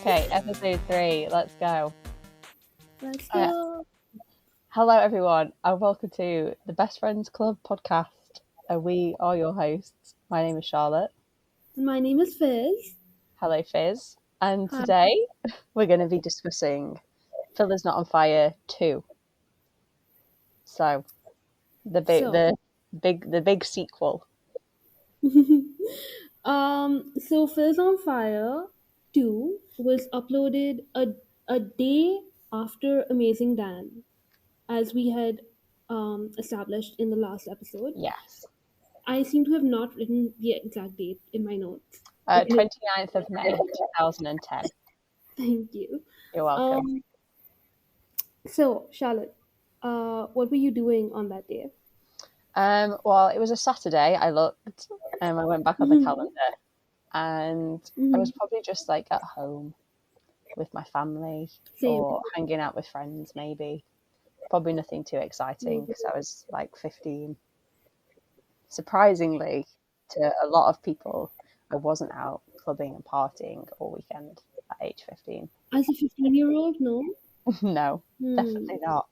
Okay, episode 3. Let's go. Let's go. Hello, everyone, and welcome to the Best Friends Club Podcast. We are your hosts. My name is Charlotte. My name is Fizz. Hello, Fizz. And Hi. today we're going to be discussing Phil is Not on Fire 2. So the big sequel. So Fizz on Fire 2 was uploaded a day after Amazing Dan, as we had established in the last episode. Yes. I seem to have not written the exact date in my notes. 29th of May 2010. Thank you. You're welcome. So Charlotte, what were you doing on that day? Well, it was a Saturday. I looked and I went back on the calendar, and I was probably just like at home with my family. Same. Or hanging out with friends, maybe. Probably nothing too exciting because I was like 15. Surprisingly, to a lot of people, I wasn't out clubbing and partying all weekend at age 15. As a 15-year-old, no? No, definitely not.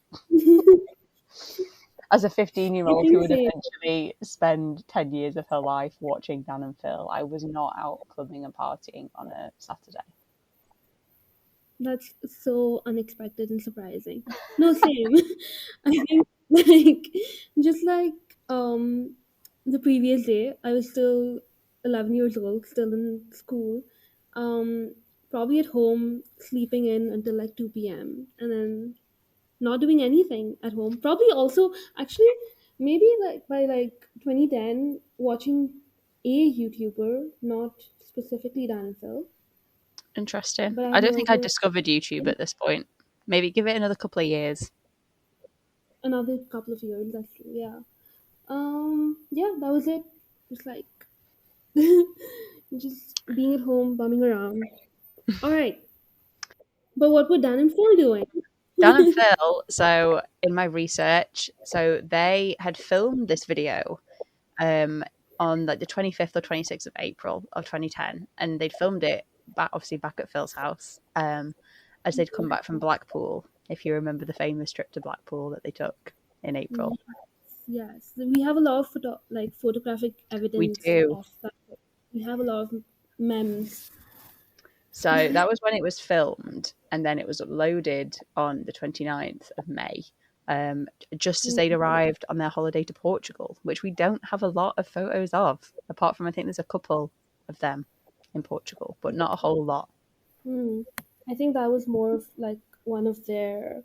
As a 15-year-old who would eventually spend 10 years of her life watching Dan and Phil, I was not out clubbing and partying on a Saturday. That's so unexpected and surprising. No, same. I think just like the previous day, I was still 11 years old, still in school, probably at home, sleeping in until like 2 p.m. and then not doing anything at home. Probably also, actually, maybe like by like 2010, watching a YouTuber, not specifically Dan and Phil. Interesting. But I don't think I discovered YouTube at this point. Maybe give it another couple of years. Another couple of years, that's true, yeah. Yeah, that was it. Just like just being at home, bumming around. Alright. But what were Dan and Phil doing? Dan and Phil, so in my research, so they had filmed this video on like the 25th or 26th of April of 2010, and they'd filmed it obviously back at Phil's house as they'd come back from Blackpool, if you remember the famous trip to Blackpool that they took in April. Yes. We have a lot of photographic evidence We do. of that. We have a lot of memes. So that was when it was filmed, and then it was uploaded on the 29th of May, just as they'd arrived on their holiday to Portugal, which we don't have a lot of photos of, apart from I think there's a couple of them in Portugal, but not a whole lot. I think that was more of like one of their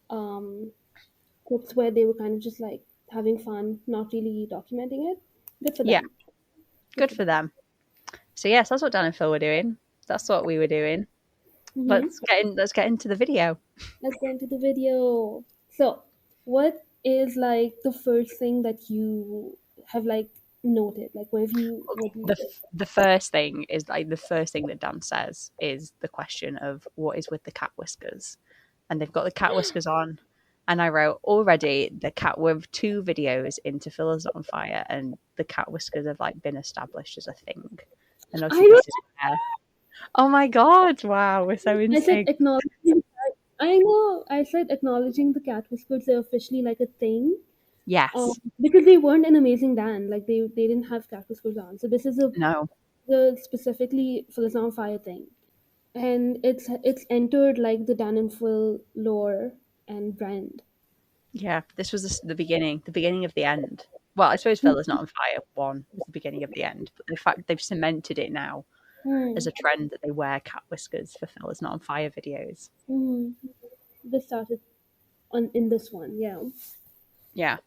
clips where they were kind of just like having fun, not really documenting it. Good for them. Yeah, good for them. So yes, that's what Dan and Phil were doing. That's what we were doing. Let's get into the video. Let's get into the video. So, what is like the first thing that you have like noted? Like, what have you? The first thing is like the first thing that Dan says is the question of what is with the cat whiskers, and they've got the cat whiskers on. And I wrote already the cat with 2 videos into Phil is on Fire, and the cat whiskers have like been established as a thing. And obviously this is there. Oh my god! Wow, we're so in sync. I said acknowledging. I know. I said acknowledging the cat whiskers. They're officially like a thing. Yes. Because they weren't an Amazing Dan. Like they didn't have cat whiskers on. So this is the specifically Phil is on Fire thing, and it's entered like the Dan and Phil lore and brand. Yeah, this was the beginning of the end. Well, I suppose Phil is Not on Fire 1 was the beginning of the end, but the fact they've cemented it now as a trend that they wear cat whiskers for Phil is Not on Fire videos. This started in this one, yeah. Yeah.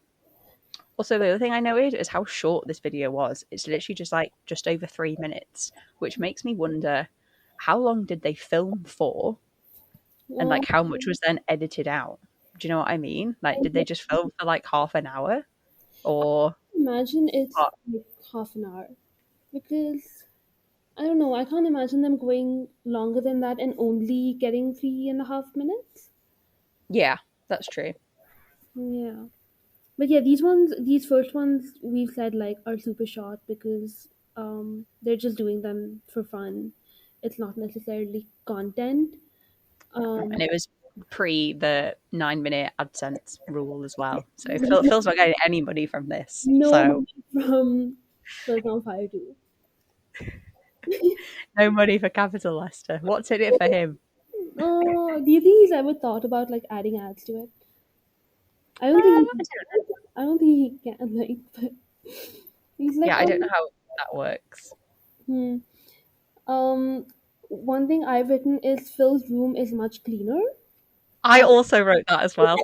Also, the other thing I noted is how short this video was. It's literally just over 3 minutes, which makes me wonder how long did they film for, and like how much was then edited out. Do you know what I mean? Like, did they just film for like half an hour? Or imagine it's like half an hour, because I don't know, I can't imagine them going longer than that and only getting 3.5 minutes. Yeah, that's true. Yeah, but yeah, these first ones we've said like are super short because they're just doing them for fun. it's not necessarily content. And it was pre the 9-minute AdSense rule as well. So Phil's not getting any money from this. No So money from Phil's on Fire too. no money for Capital Leicester. What's in it for him? Oh, do you think he's ever thought about like adding ads to it? I don't think he, I don't think he can like, but he's like, Yeah, I oh, don't know how that works. hmm. Um, one thing I've written is Phil's room is much cleaner. I also wrote that as well.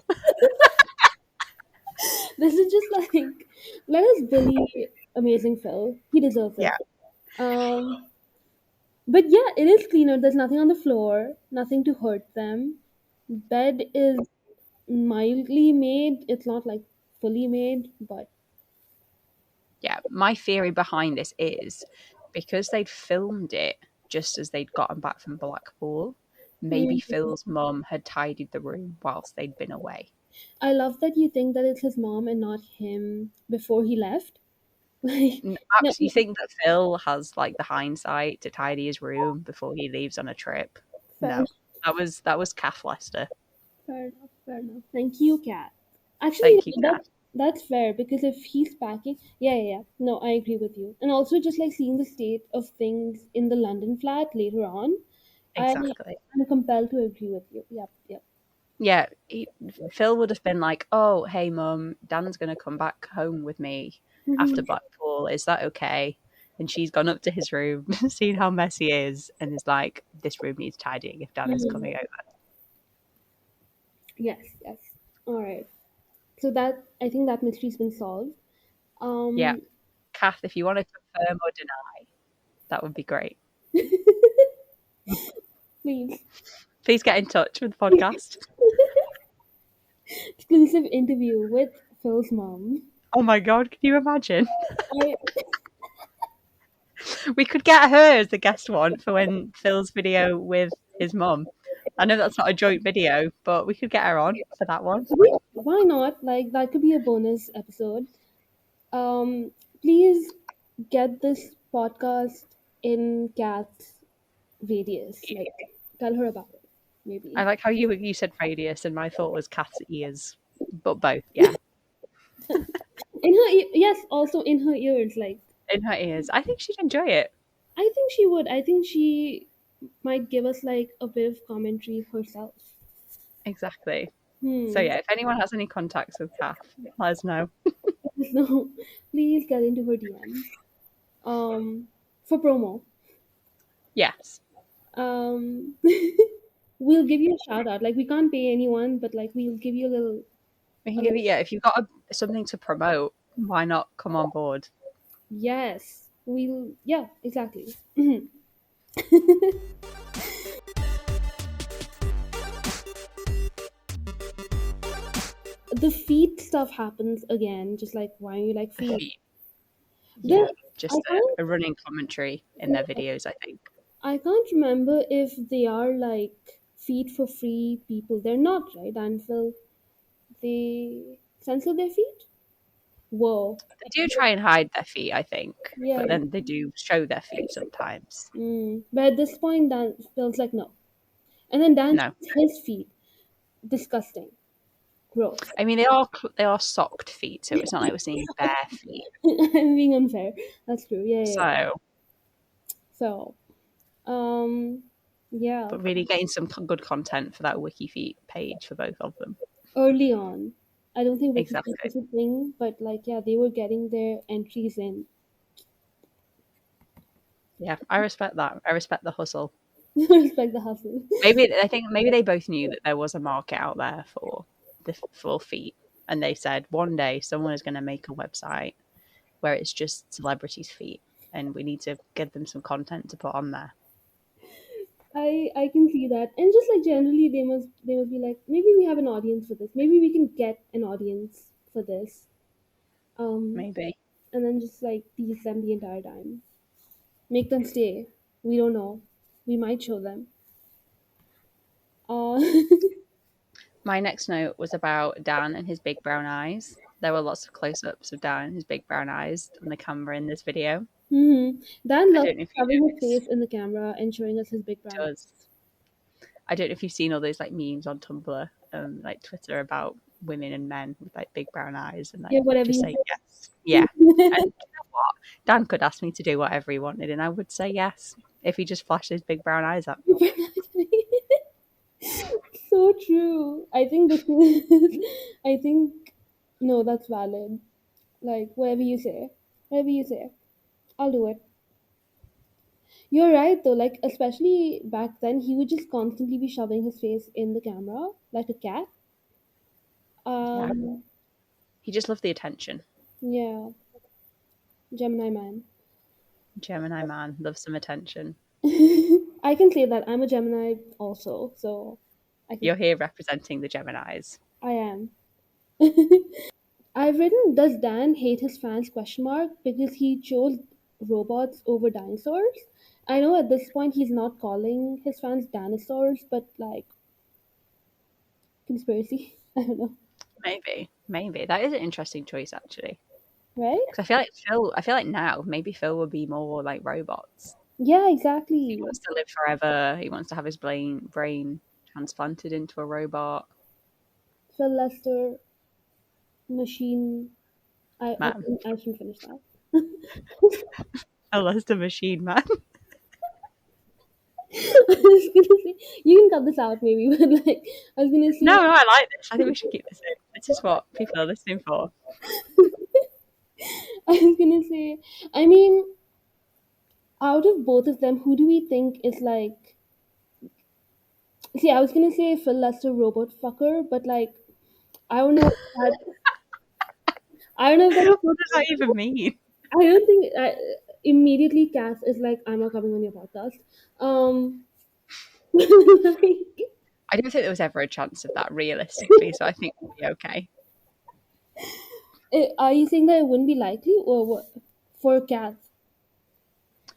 This is just like, let us bully amazing Phil. He deserves it. Yeah, Um, but yeah, it is cleaner. There's nothing on the floor, nothing to hurt them. Bed is mildly made. It's not like fully made, but yeah. My theory behind this is because they'd filmed it just as they'd gotten back from Blackpool, maybe mm, Phil's mum had tidied the room whilst they'd been away. I love that you think that it's his mom and not him before he left. Like, no, You think that Phil has like the hindsight to tidy his room before he leaves on a trip? fair, No, that was Kath Lester. fair enough, fair enough. Thank you, Kat. Actually, Thank you, that Kath. that's fair because if he's packing, yeah, yeah, yeah. No, I agree with you. And also, just like seeing the state of things in the London flat later on, Exactly. I'm compelled to agree with you. Yep, yep. Yeah, Phil would have been like, "Oh, hey, mum, Dan's gonna come back home with me after Mhm. Blackpool. Is that okay?" And she's gone up to his room, seen how messy he is, and is like, "This room needs tidying if Dan is Mhm. coming over." Yes, yes. All right. So that I think that mystery's been solved. Yeah, Um, Kath, if you want to confirm or deny, that would be great. please. Please get in touch with the podcast. Exclusive interview with Phil's mom. Oh my god, can you imagine? I We could get her as the guest one for when Phil's video with his mum. I know that's not a joint video, but we could get her on for that one. why not? Like that could be a bonus episode. Um, please get this podcast in Kat's radius. Like tell her about it. I Maybe like how you said radius, and my thought was cat's ears, but both, yeah, in her yes, also in her ears. Like in her ears. I think she'd enjoy it. I think she would. I think she might give us like a bit of commentary herself. Exactly. So Hmm. yeah, if anyone has any contacts with Kath, let us know. So please get into her DMs. For promo. Yes, Um, we'll give you a shout out. Like we can't pay anyone, but like we'll give you we can a give little you. Yeah, if you've got something to promote, why not come on board? yes. We'll yeah, exactly. The feet stuff happens again, just like why you like feet. Feet. There, Yeah, I just can't, a running commentary in their videos. I think. I can't remember if they are like feet for free people. They're not, right? Until they censor their feet. Whoa. They do try and hide their feet, I think, Yeah. but then they do show their feet sometimes. But at this point, Dan feels like no. And then Dan No, shows his feet. Disgusting. Gross. I mean they are socked feet, so it's not like we're seeing bare feet. I'm being unfair. That's true. Yeah, yeah, yeah. So, So, um, yeah. but really getting some good content for that wiki feet page for both of them. Early on, I don't think Wikipedia Exactly. was a thing, but like, yeah, they were getting their entries in. Yeah, I respect that. I respect the hustle. Respect the hustle. Maybe I think maybe they both knew that there was a market out there for the full feet, and they said one day someone is going to make a website where it's just celebrities' feet, and we need to give them some content to put on there. I can see that, and just like generally, they must be like, maybe we have an audience for this. Maybe we can get an audience for this. Um, Maybe. and then just like tease them the entire time. Make them stay. We don't know. We might show them. Uh, My next note was about Dan and his big brown eyes. There were lots of close ups of Dan and his big brown eyes on the camera in this video. Dan I loves don't know if you shoving his noticed. face in the camera and showing us his big It brown does. eyes. I don't know if you've seen all those like memes on Tumblr, like Twitter about women and men with like big brown eyes and like Yeah, whatever just you say say. yes. Yeah. And you know what? Dan could ask me to do whatever he wanted and I would say yes if he just flashed his big brown eyes at me. So true. I think this is. I think no, that's valid. Like whatever you say, I'll do it. You're right though. Like especially back then, he would just constantly be shoving his face in the camera like a cat. Yeah. Um, He just loved the attention. yeah, Gemini man. Gemini man loves some attention. I can say that I'm a Gemini also, so I can. You're here representing the Geminis. I am. I've written, does Dan hate his fans? Question mark because he chose robots over dinosaurs. I know at this point he's not calling his fans dinosaurs, but like conspiracy. I don't know, Maybe that is an interesting choice actually. right? Because I feel like Phil. I feel like now maybe Phil would be more like robots. Yeah, He exactly. wants to live forever. He wants to have his brain transplanted into a robot. Phil Lester, machine. I Man, think I should finish that. unless the machine man. I was gonna say you can cut this out maybe, but like I was gonna No, say I like this. I think we should keep this in. This is what people are listening for. I was gonna say I mean out of both of them, who do we think is like see, I was gonna say Phil Lester robot fucker, but like I don't know. That, I don't know if that's What does that even mean? I don't think immediately Cass is like, I'm not coming on your podcast. Like, I don't think there was ever a chance of that realistically, so I think we'll be okay. are you saying that it wouldn't be likely or what for Cass?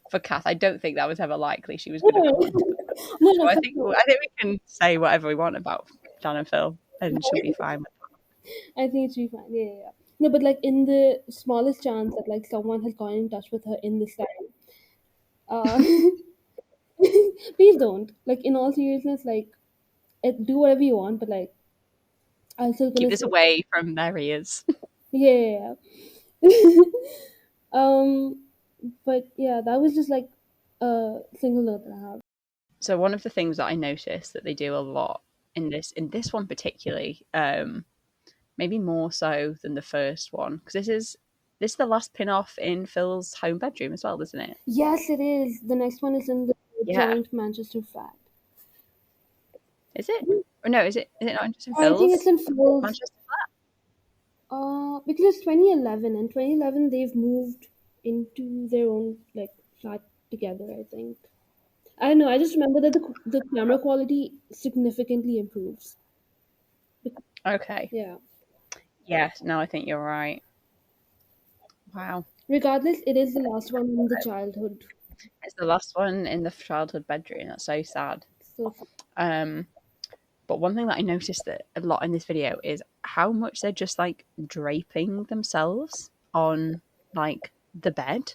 For Kath, I don't think that was ever likely she was going to No, come onto the no, podcast. So no, for sure. I think we can say whatever we want about Dan and Phil, and she'll be fine with I think it should be fine. Yeah, yeah, yeah. No, but like in the smallest chance that like someone has gone in touch with her in this time, uh, please don't. Like in all seriousness, like do whatever you want, but like I'm still keep gonna this say, away from their ears. yeah, yeah, yeah. um, but yeah, that was just like a single note that I have. So one of the things that I noticed that they do a lot in this one particularly, maybe more so than the first one, because this is the last pin off in Phil's home bedroom as well, isn't it? Yes, it is. The next one is in the Yeah. joint Manchester flat. Is it? Or no, is it not just in I think it's Phil's in Falls. Manchester? Because it's 2011, and 2011 they've moved into their own like flat together. I think. I don't know. I just remember that the camera quality significantly improves. Okay. Yeah. Yes, no, I think you're right. Wow. Regardless, it is the last one in the childhood. It's the last one in the childhood bedroom. That's so sad. So Um, but one thing that I noticed that a lot in this video is how much they're just like draping themselves on like the bed.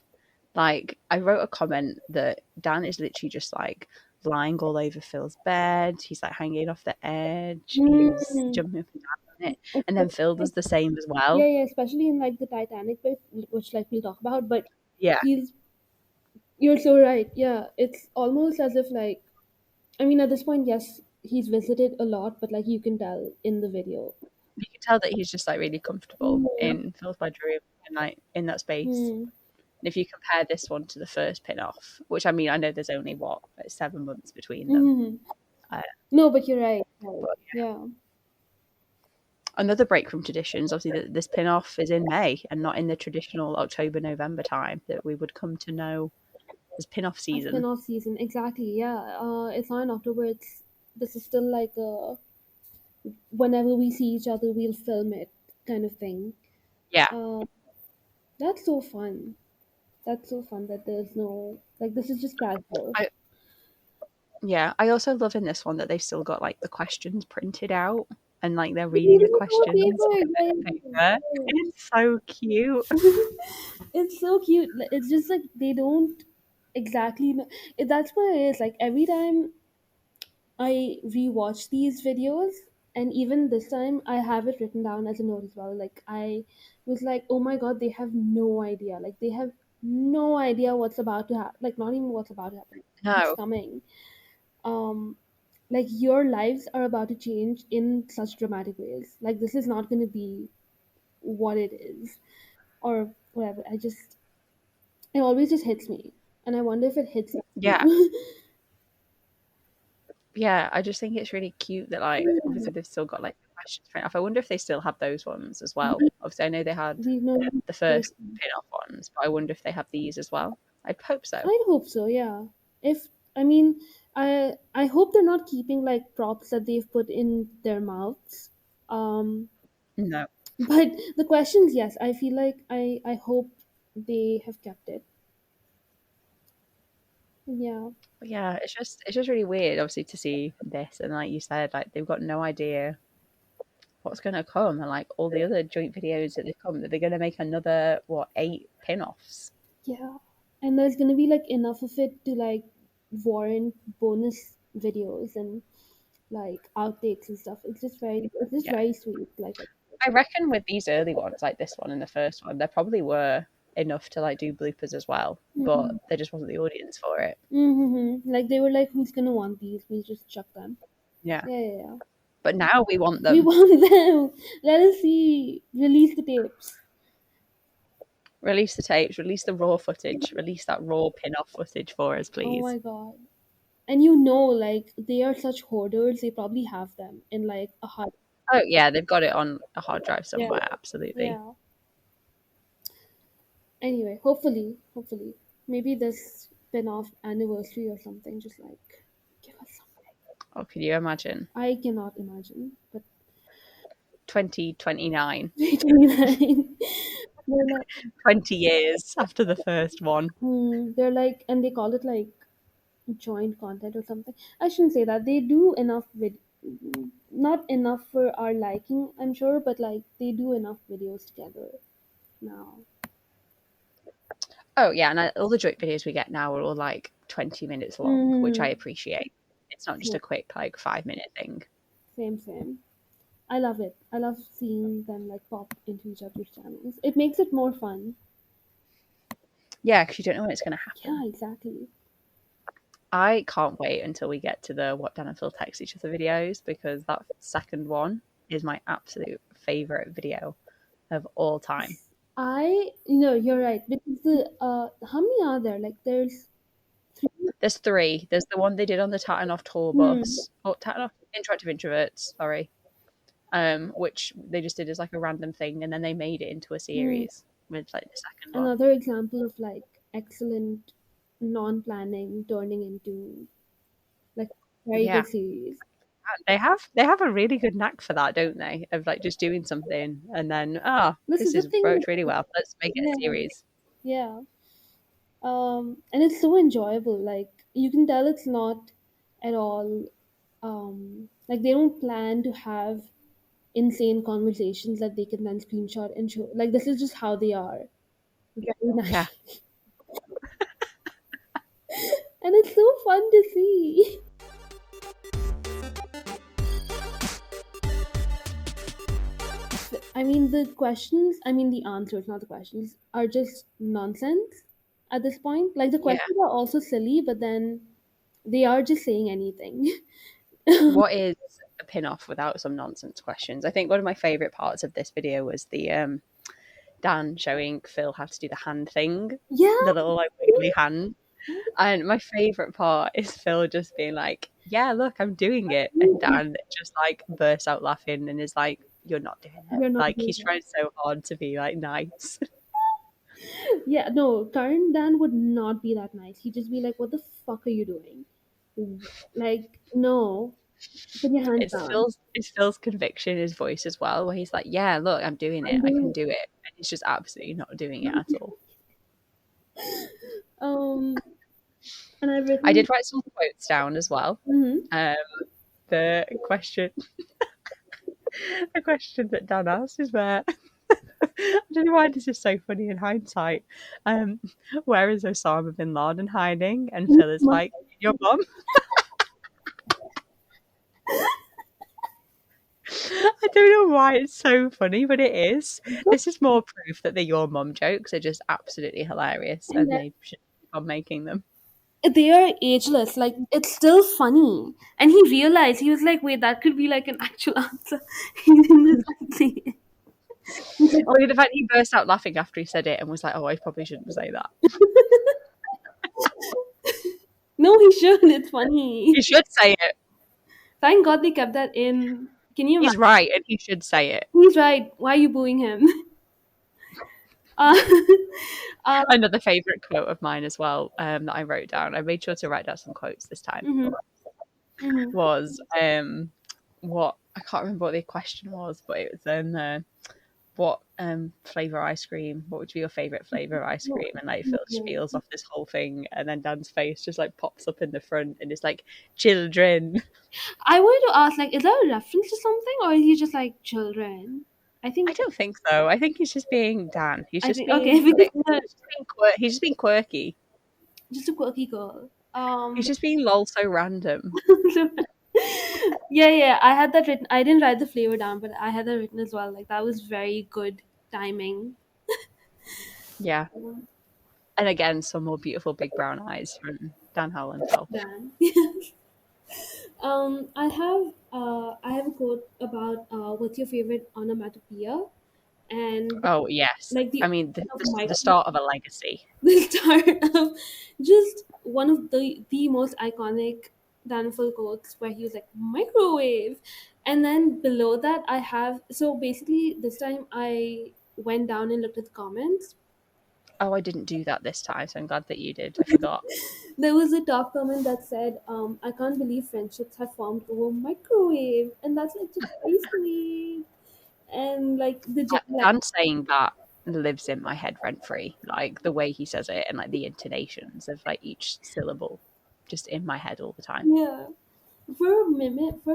Like I wrote a comment that Dan is literally just like lying all over Phil's bed. He's like hanging off the edge. He's mm, jumping up and down on it. And then Phil does the same as yeah, well. yeah, especially in like the Titanic bit, which like we'll talk about. But Yeah. he's you're so right. Yeah, it's almost as if like I mean at this point, yes, he's visited a lot, but like you can tell in the video. You can tell that he's just like really comfortable Mm, in Phil's bedroom and like in that space. mm, And if you compare this one to the first pin off, which I mean, I know there's only what, like 7 months between them. mm. Uh, No, but you're right. Right. but Yeah. another break from traditions, obviously, this pin off is in May and not in the traditional October, November time that we would come to know as pin off A season. spin-off season, exactly. Yeah. It's not in October. It's this is still like a whenever we see each other, we'll film it kind of thing. Yeah. Uh, that's so fun. That's so fun that there's no like this is just casual. I also love in this one that they've still got like the questions printed out. and like they're reading the Reading from a questions on paper, a bit of paper. It's so cute. It's so cute. It's just like they don't exactly know. That's what it is. Like every time I rewatch these videos, and even this time, I have it written down as a note as well. Like I was like, oh my god, they have no idea. Like they have no idea what's about to happen. Like not even what's about to happen. What's No, coming. Um, like your lives are about to change in such dramatic ways. Like this is not going to be what it is or whatever. It always just hits me, and I wonder if it hits yeah, you. yeah. I just think it's really cute that like obviously they've still got like the questions printed off. I wonder if they still have those ones as well. Obviously, I know they had We know. the first pin-off ones, but I wonder if they have these as well. I'd hope so. I'd hope so. Yeah. If I mean, I hope they're not keeping like props that they've put in their mouths. Um, No, but the questions, yes, I feel like I hope they have kept it. Yeah. but yeah, it's just really weird, obviously, to see this and like you said, like they've got no idea what's going to come, and like all the other joint videos that they come, that they're going to make another what 8 pin-offs. Yeah. And there's gonna be like enough of it to like warrant bonus videos and like outtakes and stuff. It's just Yeah, very sweet. Like, I reckon with these early ones, like this one and the first one, there probably were enough to like do bloopers as well, but mm-hmm. there just wasn't the audience for it. Mm-hmm. Like they were like, who's gonna want these? We just chuck them. Yeah, Yeah, yeah, yeah. but now we want We them. want them. Let us see. Release the tapes. Release the tapes, release the raw footage, release that raw pin-off footage for us, Oh please. my god. And you know, like they are such hoarders. They probably have them in like a hut. Oh yeah, they've got it on a hard drive Yeah, somewhere, absolutely. yeah. Anyway, hopefully, maybe this spin-off anniversary or something. Just like give us something. Oh, can you imagine? I cannot imagine, but 2029. 29. They're like, 20 years after the first one. they're like, and they call it like joint content or something. I shouldn't say that. They do enough with, not enough for our liking, I'm sure, but like they do enough videos together now. Oh yeah, and all the joint videos we get now are all like 20 minutes long, which I Mm-hmm. appreciate. It's not just Yeah, a quick like 5-minute thing. same. I love it. I love seeing them like pop into each other's channels. It makes it more fun. Yeah, because you don't know when it's going to Yeah, happen. exactly. I can't wait until we get to the what Dan and Phil text each other videos, because that second one is my absolute favorite video of all time. You're right. Because how many are there? Like there's three. There's 3. There's the one they did on the Tatanoff tour Hmm. bus, or Tatanoff Interactive Introverts, sorry, which they just did as like a random thing, and then they made it into a Hmm. series with like the second one. Another example of like excellent non-planning turning into like very Yeah, good series. they have a really good knack for that, don't they? Of like just doing something and then This this is the is thing. worked really well. Let's make it a Yeah, series. yeah. And it's so enjoyable. Like you can tell it's not at all. Like they don't plan to have insane conversations that they can then screenshot and show. Like this is just how they are. Very Yeah. nice, and it's so fun to see. I mean, the answers, not the questions, are just nonsense at this point. Like, the Yeah. questions are also silly, but then they are just saying anything. What is a pin-off without some nonsense questions? I think one of my favorite parts of this video was the Dan showing Phil how to do the hand thing, Yeah. the little like wiggly hand. And my favorite part is Phil just being like, "Yeah, look, I'm doing it," and Dan just like bursts out laughing and is like, "You're not doing it." You're not Like doing he's that. trying so hard to be like nice. Yeah, no, current Dan would not be that nice. He'd just be like, what the fuck are you doing? Like, no, put your hands down. It's Phil's conviction in his voice as well, where he's like, "Yeah, look, I'm doing I'm it. I can doing do it," and he's just absolutely not doing it at all. um, and I've I written, did write some quotes down as well. mhm. Um, the question A question that Dan asked is where. I don't know why this is so funny in hindsight. Where is Osama bin Laden hiding? And Phil is like, your mum. I don't know why it's so funny, but it is. This is more proof that the your mum jokes are just absolutely hilarious, And and they should keep on making them. they are ageless. Like, it's still funny. And he realized, he was like, wait, that could be like an actual answer. He didn't say it. He's like, Or the fact he burst out laughing after he said it and was like, "Oh, I probably shouldn't say that." no, he shouldn't. It's funny. He should say it. Thank God they kept that in. Can you He's imagine? right, and he should say it. He's right. Why are you booing him? uh, Another favourite quote of mine as well, that I wrote down. I made sure to write down some quotes this time. Was what I can't remember what the question was, but it was what flavour ice cream? What would be your favourite flavour of ice cream? And like Phil spiels off this whole thing, and then Dan's face just like pops up in the front, and it's like children. I wanted to ask, like, is that a reference to something, or is he just like children? I don't think so. I think he's just being Dan. He's just being okay, because he's just being quirky. Just a quirky girl. He's just being lol so random. yeah. I had that written. I didn't write the flavor down, but I had that written as well. Like, that was very good timing. Yeah. And again, some more beautiful big brown eyes from Dan Howell himself. Dan. I have a quote about what's your favorite onomatopoeia, and oh yes, like the start of a legacy. The start of just one of the most iconic Danful quotes where he was like microwave, and then below that I have so basically this time I went down and looked at the comments. Oh, I didn't do that this time, so I'm glad that you did. I forgot. There was a top comment that said, I can't believe friendships have formed over microwave. And that's like just very sweet. And like Dan saying that lives in my head rent free. Like the way he says it and like the intonations of like each syllable just in my head all the time. Yeah. For a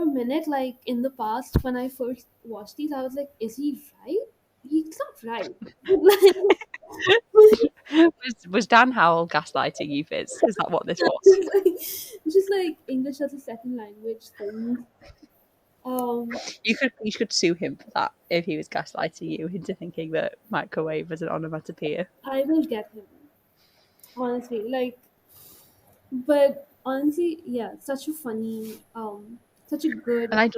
minute, like in the past when I first watched these, I was like, is he right? He's not right. was Dan Howell gaslighting you, Fizz? Is that what this was? Just like English as a second language thing. You could sue him for that if he was gaslighting you into thinking that microwave was an onomatopoeia. I will get him. Honestly, like, but honestly, yeah, such a funny, such a good. And I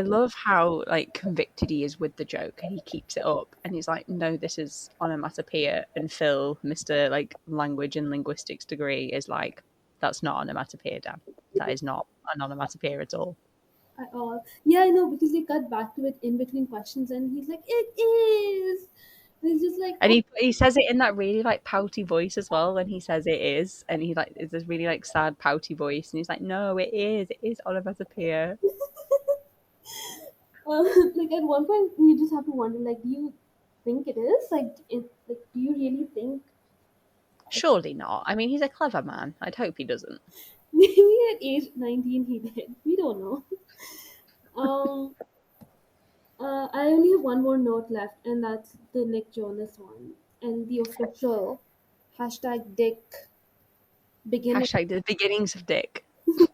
love how like convicted he is with the joke, and he keeps it up, and he's like, "No, this is onomatopoeia." And Phil, Mr. like language and linguistics degree, is like, "That's not onomatopoeia, Dan. That is not an onomatopoeia at all." At all. Yeah, I know, because they cut back to it in between questions, and he's like, "It is." And it's just like, and he says it in that really like pouty voice as well when he says it is, and he like it's this really like sad pouty voice, and he's like, "No, it is onomatopoeia." like at one point, you just have to wonder, like, do you think it is? Like, do you really think? Surely not. I mean, he's a clever man. I'd hope he doesn't. Maybe at age 19 he did. We don't know. I only have one more note left, and that's the Nick Jonas one, and the official hashtag Dick beginning. Hashtag the beginnings of Dick. Let's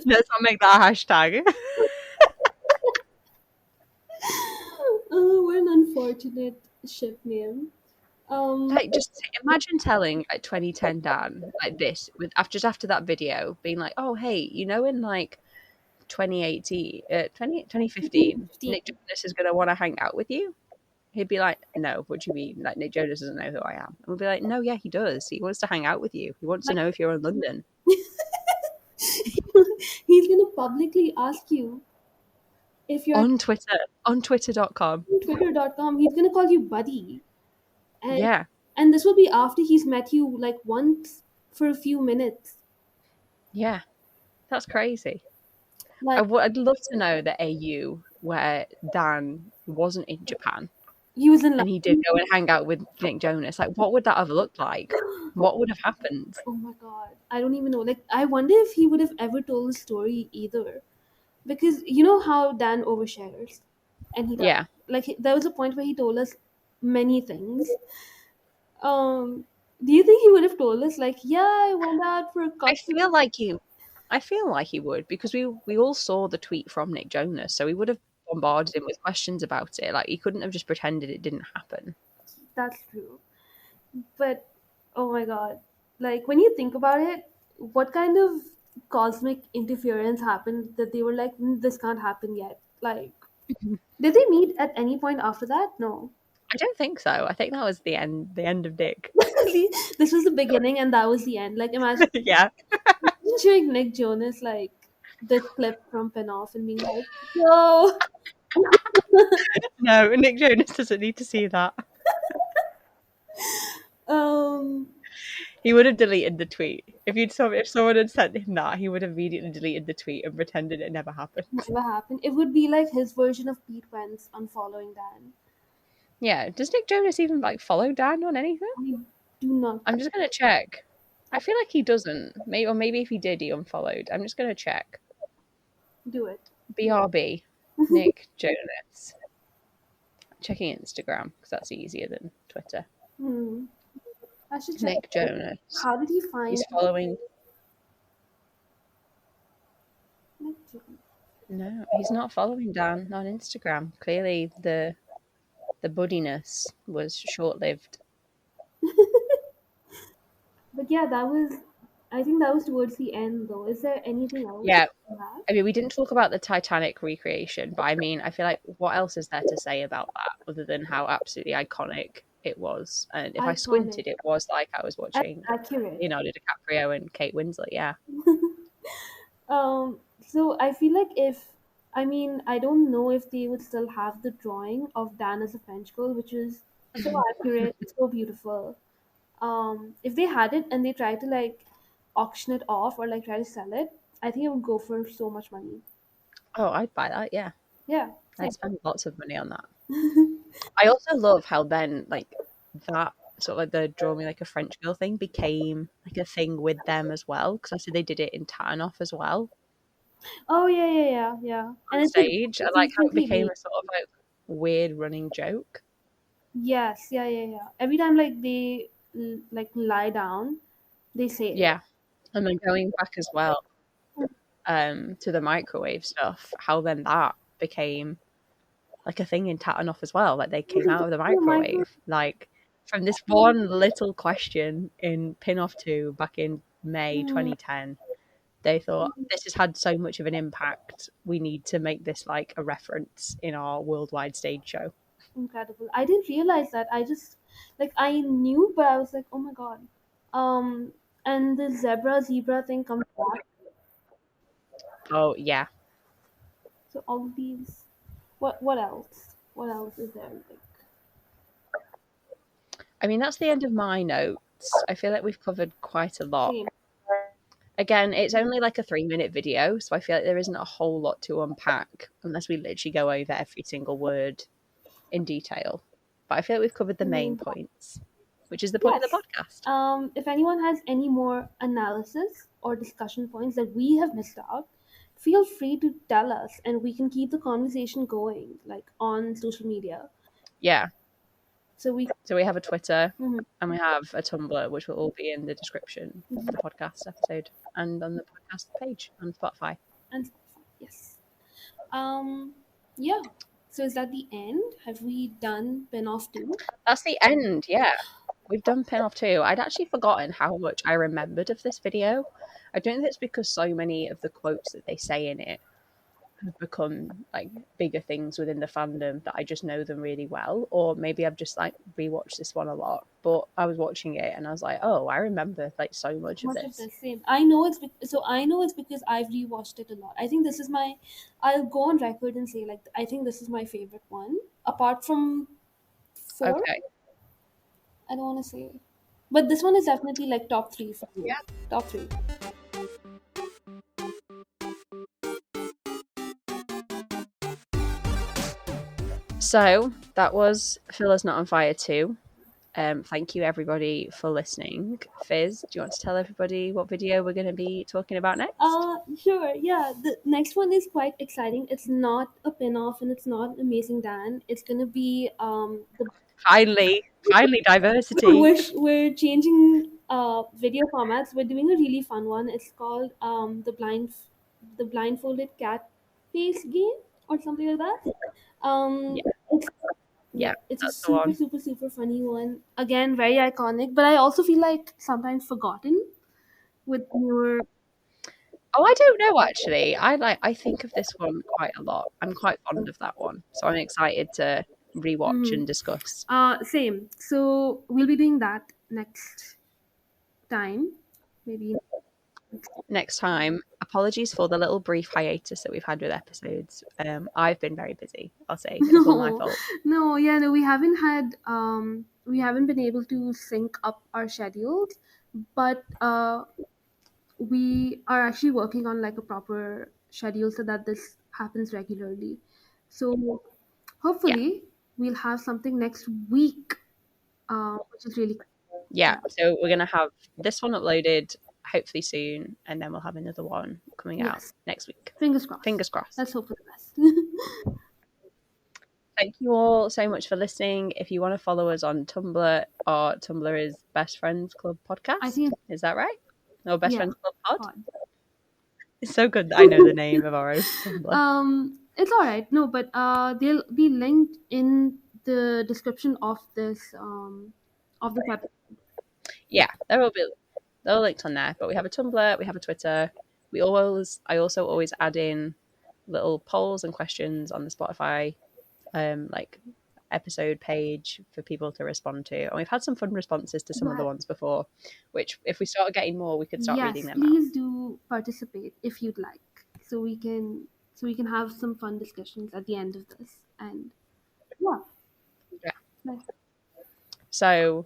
not make that a hashtag. What an unfortunate ship name. Like, just imagine telling like 2010 Dan like this with after that video being like, "Oh, hey, you know, in like 2015, Nick Jonas is gonna want to hang out with you." He'd be like, "No, what do you mean? Like, Nick Jonas doesn't know who I am." And we'd be like, "No, yeah, he does. He wants to hang out with you. He wants to know if you're in London." He's gonna publicly ask you if you're on Twitter, on twitter.com. Twitter.com. He's gonna call you buddy. And, yeah. And this will be after he's met you like once for a few minutes. Yeah. That's crazy. Like, I'd love to know the AU where Dan wasn't in Japan. He was in London. And he did go and hang out with Nick Jonas. Like, what would that have looked like? What would have happened? Oh my god. I don't even know. Like, I wonder if he would have ever told the story either. because you know how Dan overshares, and he does. Yeah. Like there was a point where he told us many things. Um, do you think he would have told us like, yeah, I went out for a I coffee? feel like he I feel like he would, because we all saw the tweet from Nick Jonas, so he would have bombarded him with questions about it. Like, he couldn't have just pretended it didn't happen. That's true. But oh my god, like when you think about it, what kind of cosmic interference happened that they were like, this can't happen yet? Like, did they meet at any point after that? No. I don't think so. I think that was the end of Nick. This was the beginning and that was the end. Like, imagine Yeah. showing Nick Jonas like the clip from Pinoff and being like, yo. No, Nick Jonas doesn't need to see that. um He would have deleted the tweet. If someone had sent him that, he would have immediately deleted the tweet and pretended it never happened. Never happened. It would be like his version of Pete Wentz unfollowing Dan. Yeah. Does Nick Jonas even like follow Dan on anything? I do not. I'm just gonna check. I feel like he doesn't. Maybe if he did, he unfollowed. I'm just gonna check. Do it. BRB, Nick Jonas. Checking Instagram because that's easier than Twitter. Hmm. I should check. Nick Jonas. How did he find He's following. Nick Jonas? No, he's not following Dan on Instagram. Clearly, the buddiness was short lived. But yeah, that was. I think that was towards the end, though. Is there anything else? Yeah. on that? I mean, we didn't talk about the Titanic recreation, but I mean, I feel like what else is there to say about that other than how absolutely iconic it was? And if I squinted, it was like I was watching Accurate. Leonardo DiCaprio and Kate Winslet. Yeah. So I feel like I mean, I don't know if they would still have the drawing of Dan as a French girl, which is so accurate, so beautiful. If they had it and they tried to like auction it off or like try to sell it, I think it would go for so much money. Oh, I'd buy that. Yeah. Yeah. I'd spend lots of money on that. I also love how then, like, that sort of like the draw me like a French girl thing became like a thing with them as well. Because I said they did it in Tatanoff as well Oh yeah. on And stage. I it's like how it instantly became made. a sort of like weird running joke. Yes, yeah. Every time like they like lie down, they say it. Yeah. And then going back as well to the microwave stuff, how then that became like a thing in Tatanoff as well. Like they came out of the microwave. Like from this one little question in Pin-Off 2 back in May 2010, they thought this has had so much of an impact. We need to make this like a reference in our worldwide stage show. Incredible. I didn't realize that. I just like I knew, but I was like, oh my god. And the zebra thing comes back. Oh yeah. So all of these. What else? What else is there? Like, I mean, that's the end of my notes. I feel like we've covered quite a lot. same. Again, it's only like a 3-minute video, so I feel like there isn't a whole lot to unpack unless we literally go over every single word in detail. But I feel like we've covered the main points, which is the point of the podcast. If anyone has any more analysis or discussion points that we have missed out, feel free to tell us, and we can keep the conversation going, like on social media. Yeah. So we have a Twitter Mhm. and we have a Tumblr, which will all be in the description of the podcast episode and on the podcast page on Spotify. And yes. Yeah. So is that the end? Have we done Pin-Off 2? That's the end, yeah. We've done Pin-Off 2. I'd actually forgotten how much I remembered of this video. I don't think it's because so many of the quotes that they say in it have become like bigger things within the fandom that I just know them really well, or maybe I've just like rewatched this one a lot. But I was watching it and I was like, oh, I remember like so much of this. Same. I know it's because I've rewatched it a lot. I think this is I'll go on record and say like I think this is my favorite one apart from 4. Okay. I don't want to say, but this one is definitely like top 3 for me. Yeah. Top 3. So that was Phil is Not on Fire 2. Thank you everybody for listening. Fizz, do you want to tell everybody what video we're going to be talking about next? Sure. Yeah, the next one is quite exciting. It's not a pin-off and it's not Amazing Dan. It's gonna be Finally diversity. we're changing video formats. We're doing a really fun one. It's called the blindfolded cat face game or something like that. Yeah. It's Yeah, it's a that's the one. super funny one. Again, very iconic, but I also feel like sometimes forgotten with newer. Oh, I don't know actually. I think of this one quite a lot. I'm quite fond of that one. So I'm excited to rewatch and discuss. Same. So we'll be doing that next time, maybe. Next time, apologies for the little brief hiatus that we've had with episodes. I've been very busy, I'll say. It's all my fault. No, we haven't been able to sync up our schedules, but we are actually working on like a proper schedule so that this happens regularly. So hopefully we'll have something next week, which is really Yeah, so we're going to have this one uploaded hopefully soon, and then we'll have another one coming out next week. Fingers crossed. Fingers crossed. Let's hope for the best. Thank you all so much for listening. If you want to follow us on Tumblr, our Tumblr is Best Friends Club Podcast. I think Is that right? Or Best Friends Club Pod? Pod. It's so good that I know the name of our own Tumblr. It's all right. No, but they'll be linked in the description of this episode. Yeah, they're all linked on there. But we have a Tumblr, we have a Twitter. I also always add in little polls and questions on the Spotify like episode page for people to respond to. And we've had some fun responses to some of the ones before, which if we started getting more, we could start reading them out. Please do participate if you'd like, so we can have some fun discussions at the end of this. And So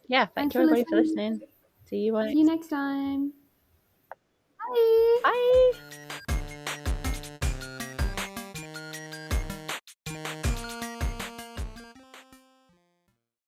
yeah, thank you everybody for listening. See you next time. Bye. Bye.